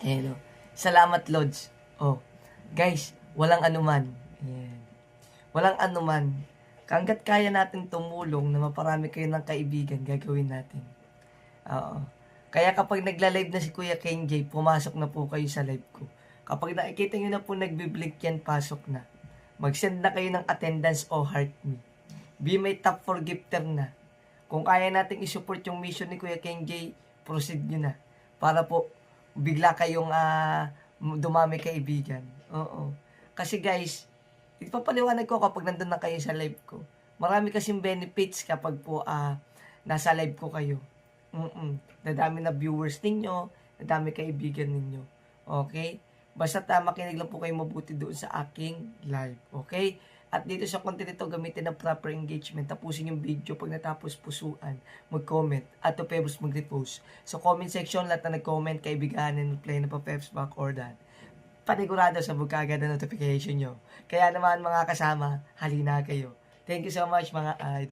Ayan o. Salamat, Lods. Oh, guys, walang anuman. Ayan. Walang anuman. Hanggat kaya natin tumulong na maparami kayo ng kaibigan, gagawin natin. Oo. Kaya kapag nagla-live na si Kuya Kenjay, pumasok na po kayo sa live ko. Kapag nakikita nyo na po nagbiblink yan, pasok na. Mag-send na kayo ng attendance o heart me. Be my top 4 gifter na. Kung kaya nating isupport yung mission ni Kuya Kenjay, proceed nyo na. Para po, bigla kayong dumami kaibigan. Oo. Kasi guys, ipapaliwanag ko kapag nandun na kayo sa live ko. Marami kasing benefits kapag po nasa live ko kayo. Nadami na viewers ninyo, nadami kaibigan ninyo. Okay? Basta makinig lang po kayo mabuti doon sa aking live. Okay? At dito sa content ito, gamitin ng proper engagement. Tapusin yung video pag natapos pusuan. Mag-comment. At to favors mag-repost. So comment section, lahat na nag-comment, kaibiganin, play na pa peps back or that. Panigurado sa bugkaga na notification nyo. Kaya naman mga kasama, halina kayo. Thank you so much mga